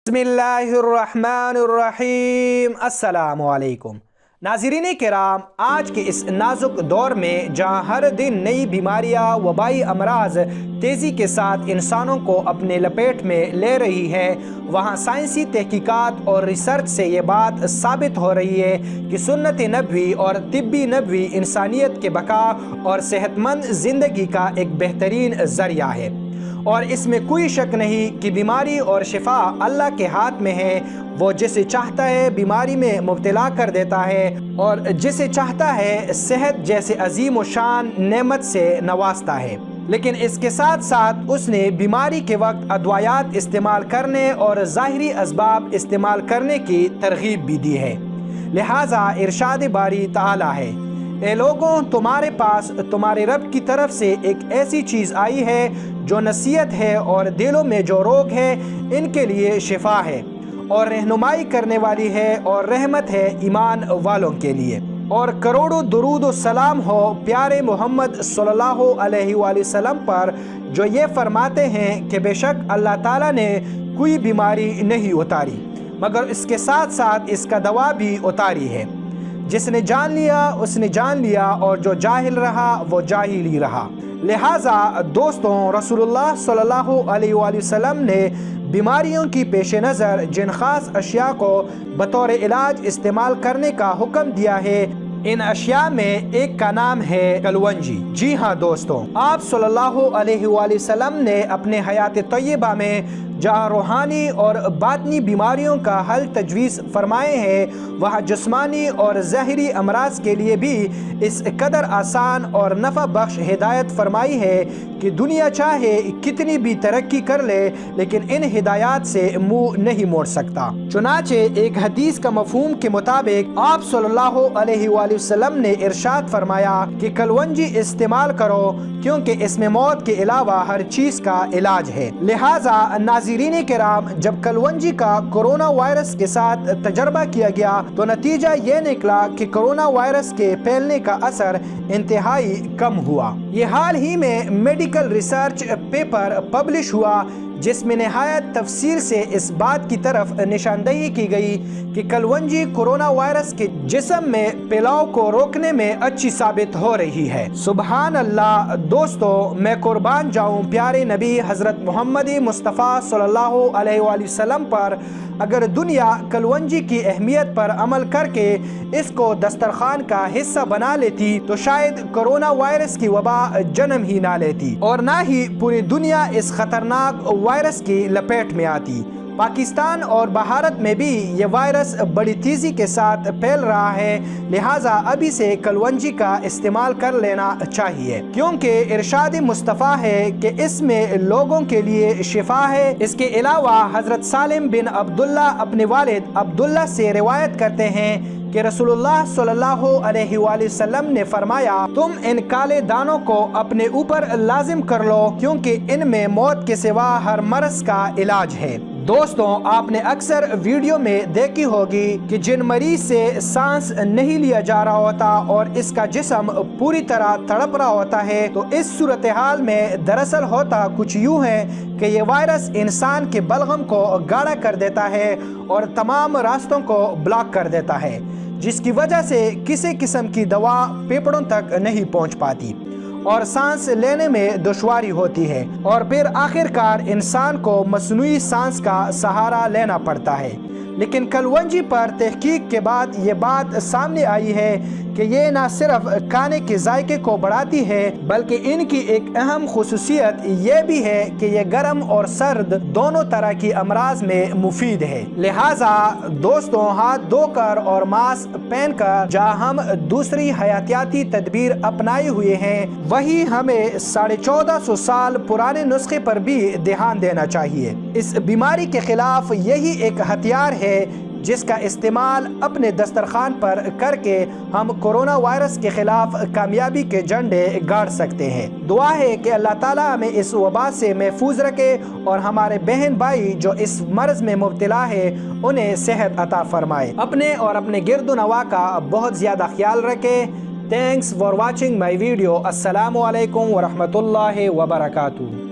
बिस्मिल्लाहिर्रहमानिर्रहीम। अस्सलामु अलैकुम नाज़रीन किराम, आज के इस नाजुक दौर में जहाँ हर दिन नई बीमारियाँ वबाई अमराज तेज़ी के साथ इंसानों को अपने लपेट में ले रही है, वहाँ साइंसी तहकीकात और रिसर्च से ये बात साबित हो रही है कि सुन्नत नबवी और तिब्बी नबवी इंसानियत के बका और सेहतमंद ज़िंदगी का एक बेहतरीन ज़रिया है। और इसमें कोई शक नहीं कि बीमारी और शिफा अल्लाह के हाथ में है। वो जिसे चाहता है बीमारी में मुब्तला कर देता है और जिसे चाहता है सेहत जैसे अजीम व शान नेमत से नवाजता है। लेकिन इसके साथ साथ उसने बीमारी के वक्त अदवायात इस्तेमाल करने और ज़ाहिरी असबाब इस्तेमाल करने की तरगीब भी दी है। लिहाजा इरशाद बारी ताला है, ए लोगों, तुम्हारे पास तुम्हारे रब की तरफ से एक ऐसी चीज़ आई है जो नसीहत है और दिलों में जो रोग है इनके लिए शिफा है और रहनुमाई करने वाली है और रहमत है ईमान वालों के लिए। और करोड़ों दुरूद व सलाम हो प्यारे मोहम्मद सल्लल्लाहु अलैहि वसल्लम पर, जो ये फरमाते हैं कि बेशक अल्लाह ताला ने कोई बीमारी नहीं उतारी मगर इसके साथ साथ इसका दवा भी उतारी है। जिसने जान लिया उसने जान लिया और जो जाहिल रहा वो जाहिल ही रहा। लिहाजा दोस्तों, रसूलुल्लाह सल्लल्लाहु अलैहि वसल्लम ने बीमारियों की पेश नज़र जिन ख़ास अशिया को बतौर इलाज इस्तेमाल करने का हुक्म दिया है, इन अशिया में एक का नाम है कलवंजी। जी हाँ दोस्तों, आप सल्लल्लाहु अलैहि वसल्लम ने अपने हयात तय्यबा में जहाँ रूहानी और बातनी बीमारियों का हल तजवीज़ फरमाए हैं, वहाँ जिस्मानी और ज़ाहिरी अमराज के लिए भी इस कदर आसान और नफ़ा बख्श हिदायत फरमाई है कि दुनिया चाहे कितनी भी तरक्की कर ले लेकिन इन हिदायत से मुँह नहीं मोड़ सकता। चुनाचे एक हदीस का मफहूम के मुताबिक आप सल्लल्लाहु अलैहि वसल्लम ने इरशाद फरमाया कि कलवंजी इस्तेमाल करो क्योंकि इसमें मौत के अलावा हर चीज़ का इलाज है। लिहाजा नाज़रीन किराम, जब कलवंजी का कोरोना वायरस के साथ तजर्बा किया गया तो नतीजा ये निकला कि कोरोना वायरस के फैलने का असर इंतहाई कम हुआ। ये हाल ही में मेडिकल रिसर्च पेपर पब्लिश हुआ जिसमें नहायत तफसील से इस बात की तरफ निशानदही की गई कि कलवंजी कोरोना वायरस के जिस्म में फैलाव को रोकने में अच्छी साबित हो रही है। सुबहान अल्लाह। दोस्तों, मैं कुर्बान जाऊं प्यारे नबी हज़रत मोहम्मद मुस्तफ़ा सल्लल्लाहु अलैहि वसल्लम पर, अगर दुनिया कलवंजी की अहमियत पर अमल करके इसको दस्तरखान का हिस्सा बना लेती तो शायद कोरोना वायरस की वबा जन्म ही ना लेती और ना ही पूरी दुनिया इस खतरनाक वायरस की लपेट में आती। पाकिस्तान और भारत में भी ये वायरस बड़ी तेज़ी के साथ फैल रहा है। लिहाजा अभी से कलवंजी का इस्तेमाल कर लेना चाहिए क्योंकि इरशाद मुस्तफ़ा है कि इसमें लोगों के लिए शिफा है। इसके अलावा हज़रत सालिम बिन अब्दुल्ला अपने वालिद अब्दुल्ला से रिवायत करते हैं कि रसूलुल्लाह सल्लल्लाहु अलैहि वसल्लम ने फरमाया, तुम इन काले दानों को अपने ऊपर लाजिम कर लो क्योंकि इनमें मौत के सिवा हर मर्ज का इलाज है। दोस्तों, आपने अक्सर वीडियो में देखी होगी कि जिन मरीज से सांस नहीं लिया जा रहा होता और इसका जिस्म पूरी तरह तड़प रहा होता है, तो इस सूरत हाल में दरअसल होता कुछ यूँ है कि ये वायरस इंसान के बलगम को गाढ़ा कर देता है और तमाम रास्तों को ब्लॉक कर देता है, जिसकी वजह से किसी किस्म की दवा फेफड़ों तक नहीं पहुंच पाती और सांस लेने में दुश्वारी होती है और फिर आखिरकार इंसान को मसनूई सांस का सहारा लेना पड़ता है। लेकिन कलवंजी पर तहकीक के बाद ये बात सामने आई है कि ये न सिर्फ खाने के जायके को बढ़ाती है बल्कि इनकी एक अहम खुसूसियत ये भी है कि ये गर्म और सर्द दोनों तरह की अमराज में मुफीद है। लिहाजा दोस्तों, हाथ धोकर और मास्क पहनकर जहाँ हम दूसरी हयातियाती तदबीर अपनाए हुए हैं, वही हमें 1450 साल पुराने नुस्खे पर भी ध्यान देना चाहिए। इस बीमारी के खिलाफ यही एक हथियार है जिसका इस्तेमाल अपने दस्तरखान पर करके हम कोरोना वायरस के खिलाफ कामयाबी के झंडे गाड़ सकते हैं। दुआ है कि अल्लाह ताला हमें इस वबा से महफूज रखे और हमारे बहन भाई जो इस मर्ज में मुब्तला है उन्हें सेहत अता फरमाए। अपने और अपने गिरदो नवा का बहुत ज़्यादा ख्याल रखे। Thanks for watching my video. अस्सलामु अलैकुम व रहमतुल्लाहि व बरकातुहू।